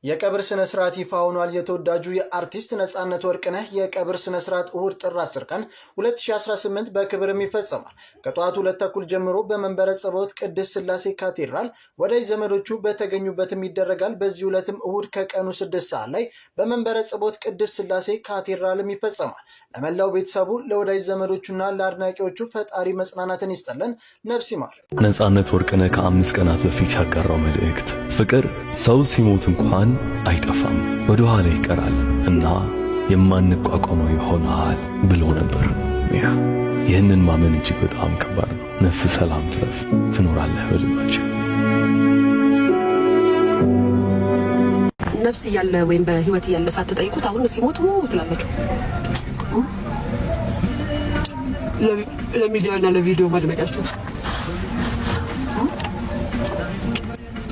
የቀብር ስነ ስርዓት ይፋ ሆኗል። የተወዳጁ የአርቲስት ነጻነት ወርቅነህ የቀብር ስነ ስርዓት እሁድ ጥር 10 ቀን 2018 በክብርም ይፈጸማል። ከጠዋቱ 2 ተኩል ጀምሮ በመንበረ ጸባዖት ቅድስት ሥላሴ ካቴድራል ወዳጅ ዘመዶቹ በተገኙበትም ይደረጋል። በዚህ ዕለትም እሁድ ከቀኑ 6 ሰዓት ላይ በመንበረ ጸባዖት ቅድስት ሥላሴ ካቴድራልም ይፈጸማል። ለመላው ቤተሰቡ ለወዳጅ ዘመዶቹና ለአድናቂዎቹ ፈጣሪ መጽናናትን ይስጠልን፣ ነፍስ ይማር። ነጻነት ወርቅነህ ከ5 ቀናት በፊት ያጋራው መልእክት ፍቅር ሰው ሲሞት እንኳን አይጠፋም፣ ወደ ኋላ ይቀራል እና የማንቋቋመው ይሆናል ብሎ ነበር። ይህንን ማመን እጅግ በጣም ከባድ ነው። ነፍስ ሰላም ትረፍ፣ ትኖራለህ በልባችን። ነፍስ እያለ ወይም በህይወት እያለ ሳትጠይቁት አሁን ሲሞት ትላላችሁ። ለሚዲያና ለቪዲዮ ማድመቂያችሁ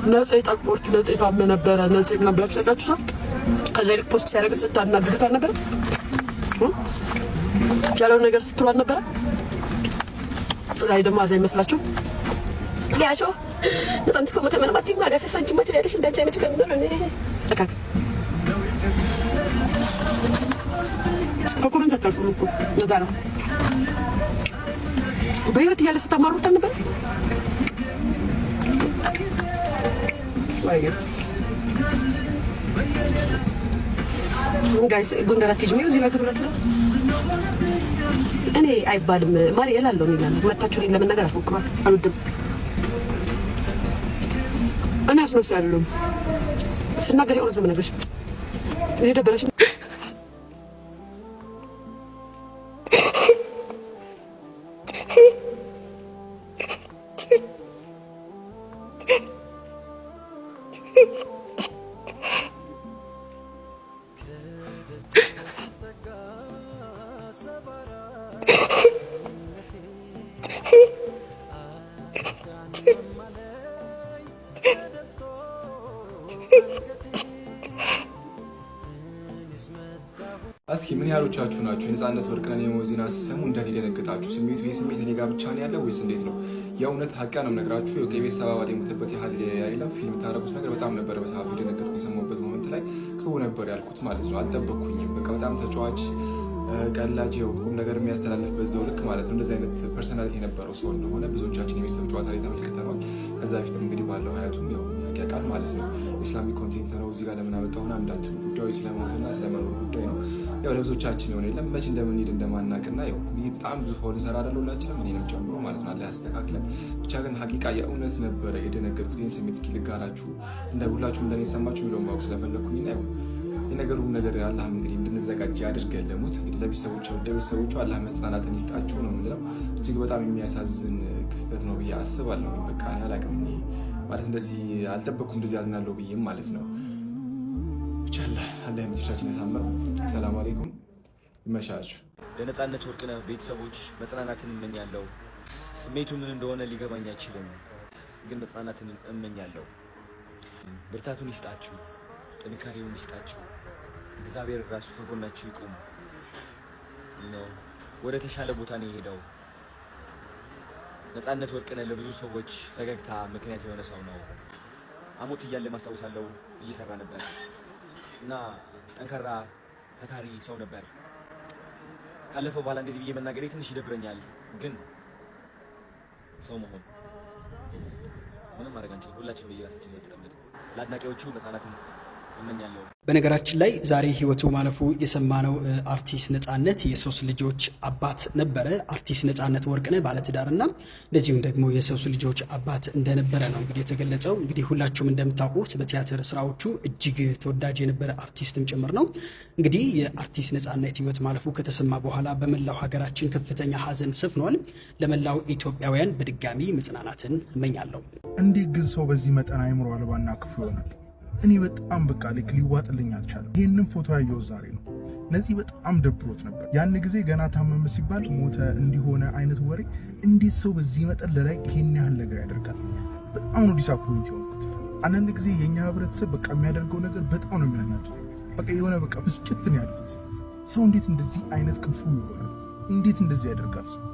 ነጽ ጠቆርክ ነጽ ታመ ነበረ ነጽ ምናብላችሁ ተጋጭቷል። ከዛ ይልቅ ፖስት ሲያደርግ ስታናግሩት አልነበረ? ያለውን ነገር ስትሉ አልነበረ? ዛሬ ደግሞ አዛ ይመስላችሁ ሊያሾ በጣም ትኮመተ ምንም ማጋሰ ሳንጅመት ያለሽ እንዳንቺ አይነት ከምን ነው እኔ ተካክ ኮኮመንት አታልፉም እኮ ነጋራ በህይወት እያለ ስታማሩት አልነበረ? ጋይስ ጎንደር አትጅሚው እዚህ ላይ ተብራችሁ እኔ አይባልም ማሪ እላለሁ ይላል። ሁለታችሁ ላይ ለመናገር አስሞክሯል። አልወድም እኔ አስመሳለሁ ስናገር የሆነ ዘመን ነገርሽ እኔ ደበረሽ እስኪ ምን ያሎቻችሁ ናችሁ የነጻነት ወርቅነህ የሞት ዜና ሲሰሙ እንደኔ ደነገጣችሁ? ስሜቱ የስሜት እኔ ጋር ብቻ ነው ያለው ወይስ እንዴት ነው? የእውነት ሀቅ ነው የምነግራችሁ። የቤት ሰባባል የሞተበት ያህል ያይላ ፊልም ታረቁት ነገር በጣም ነበር በሰዓቱ የደነገጥኩ። የሰማሁበት ሞመንት ላይ ክው ነበር ያልኩት ማለት ነው። አልጠበቅኩኝም። በቃ በጣም ተጫዋች ቀላጅ ቁም ነገር የሚያስተላልፍ በዛው ልክ ማለት ነው። እንደዚህ አይነት ፐርሰናሊቲ የነበረው ሰው እንደሆነ ብዙዎቻችን የቤተሰብ ጨዋታ ላይ ተመልክተናል። ከዛ በፊትም እንግዲህ ባለው ሀያቱም ያው ያውቃል ማለት ነው። ኢስላሚክ ኮንቴንት ነው እዚህ ጋር ለምን አመጣውና አንዳት ጉዳዩ ስለሞትና ስለመኖር ጉዳይ ነው። ያው ለብዙዎቻችን የሆነ የለም መች እንደምንሄድ እንደማናቅና ያው በጣም ብዙ ፋውል እንሰራ አይደል ሁላችንም እኔንም ጨምሮ ማለት ነው። አላህ ያስተካክለን። ብቻ ግን ሀቂቃ የእውነት ነበረ የደነገጥኩት። ይህን ስሜት እስኪ ልጋራችሁ እንደ ሁላችሁም እንደኔ ሰማችሁ የሚለውን ማወቅ ስለፈለኩኝ ነው። የነገሩን ነገር አላህ እንግዲህ እንድንዘጋጅ አድርገን ለሞት እንግዲህ ለቤተሰቦቹ አላህ መጽናናትን ይስጣችሁ ነው የምንለው። እጅግ በጣም የሚያሳዝን ክስተት ነው ብዬ አስባለሁ። በቃ እኔ አላቅም ማለት እንደዚህ አልጠበቅኩም እንደዚህ ያዝናለሁ ብዬም ማለት ነው። ብቻ አላህ የመጨረሻችን ያሳምረው። ሰላም አለይኩም፣ ይመሻችሁ። ለነጻነት ወርቅነህ ቤተሰቦች መጽናናትን እመኛለሁ። ስሜቱ ምን እንደሆነ ሊገባኝ አይችልም፣ ግን መጽናናትን እመኛለሁ። ብርታቱን ይስጣችሁ፣ ጥንካሬውን ይስጣችሁ። እግዚአብሔር ራሱ ከጎናችሁ ይቁም። ወደ ተሻለ ቦታ ነው የሄደው። ነጻነት ወርቅነህ ለብዙ ሰዎች ፈገግታ ምክንያት የሆነ ሰው ነው። አሞት እያለ ማስታወሳለሁ እየሰራ ነበር እና ጠንካራ ታታሪ ሰው ነበር። ካለፈው በኋላ እንደዚህ ብዬ መናገሬ ትንሽ ይደብረኛል፣ ግን ሰው መሆን ምንም ማድረግ አንችልም። ሁላችንም በየራሳችን ተቀምጠን ለአድናቂዎቹ መጽናናትን እመኛለሁ። በነገራችን ላይ ዛሬ ህይወቱ ማለፉ የሰማነው አርቲስት ነጻነት የሶስት ልጆች አባት ነበረ። አርቲስት ነጻነት ወርቅነህ ባለትዳርና እንደዚሁም ደግሞ የሶስት ልጆች አባት እንደነበረ ነው እንግዲህ የተገለጸው። እንግዲህ ሁላችሁም እንደምታውቁት በቲያትር ስራዎቹ እጅግ ተወዳጅ የነበረ አርቲስትም ጭምር ነው። እንግዲህ የአርቲስት ነጻነት ህይወት ማለፉ ከተሰማ በኋላ በመላው ሀገራችን ከፍተኛ ሀዘን ሰፍኗል። ለመላው ኢትዮጵያውያን በድጋሚ መጽናናትን እመኛለሁ። እንዴት ግን ሰው በዚህ መጠን አይምሮ አልባና ክፉ ይሆናል? እኔ በጣም በቃ ልክ ሊዋጥልኝ አልቻለም። ይህንን ፎቶ ያየሁት ዛሬ ነው። ነዚህ በጣም ደብሮት ነበር። ያን ጊዜ ገና ታመመ ሲባል ሞተ እንዲሆነ አይነት ወሬ፣ እንዴት ሰው በዚህ መጠን ለላይ ይሄን ያህል ነገር ያደርጋል? በጣም ነው ዲስአፖይንት የሆንኩት። አንዳንድ ጊዜ የኛ ህብረተሰብ በቃ የሚያደርገው ነገር በጣም ነው የሚያናድደው። በቃ የሆነ በቃ ብስጭት ነው ያልኩት። ሰው እንዴት እንደዚህ አይነት ክፉ ይሆናል? እንዴት እንደዚህ ያደርጋል? ሰው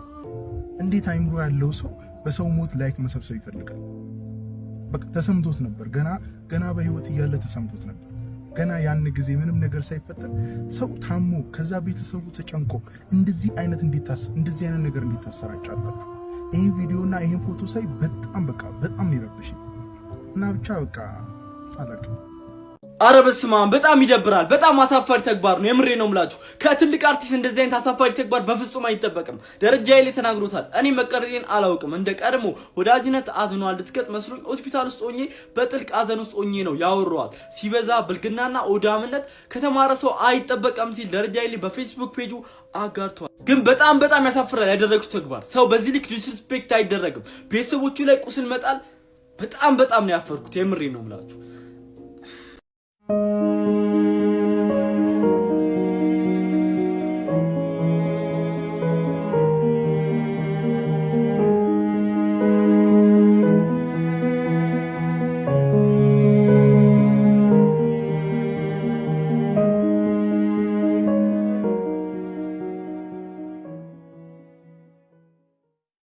እንዴት አይምሮ ያለው ሰው በሰው ሞት ላይክ መሰብሰብ ይፈልጋል? በቃ ተሰምቶት ነበር። ገና በህይወት እያለ ተሰምቶት ነበር። ገና ያን ጊዜ ምንም ነገር ሳይፈጠር ሰው ታሞ ከዛ ቤተሰቡ ተጨንቆ እንደዚህ አይነት ነገር እንዲታሰራጫላችሁ ይሄን ቪዲዮና ይሄን ፎቶ ሳይ በጣም ይረብሽ እና ብቻ ሳላቅ አረ በስመ አብ በጣም ይደብራል። በጣም አሳፋሪ ተግባር ነው። የምሬ ነው የምላችሁ። ከትልቅ አርቲስት እንደዚህ አይነት አሳፋሪ ተግባር በፍጹም አይጠበቅም። ደረጃ ኃይሌ ተናግሮታል። እኔ መቀረጤን አላውቅም። እንደ ቀድሞ ወዳጅነት አዝኗል ልትቀጥ መስሎኝ ሆስፒታል ውስጥ ሆኜ በጥልቅ አዘን ውስጥ ሆኜ ነው ያወራዋል። ሲበዛ ብልግናና ኦዳምነት ከተማረ ሰው አይጠበቅም ሲል ደረጃ ኃይሌ በፌስቡክ ፔጁ አጋርቷል። ግን በጣም ያሳፍራል ያደረጉት ተግባር። ሰው በዚህ ልክ ዲስሪስፔክት አይደረግም። ቤተሰቦቹ ላይ ቁስል መጣል በጣም ነው ያፈርኩት። የምሬ ነው የምላችሁ።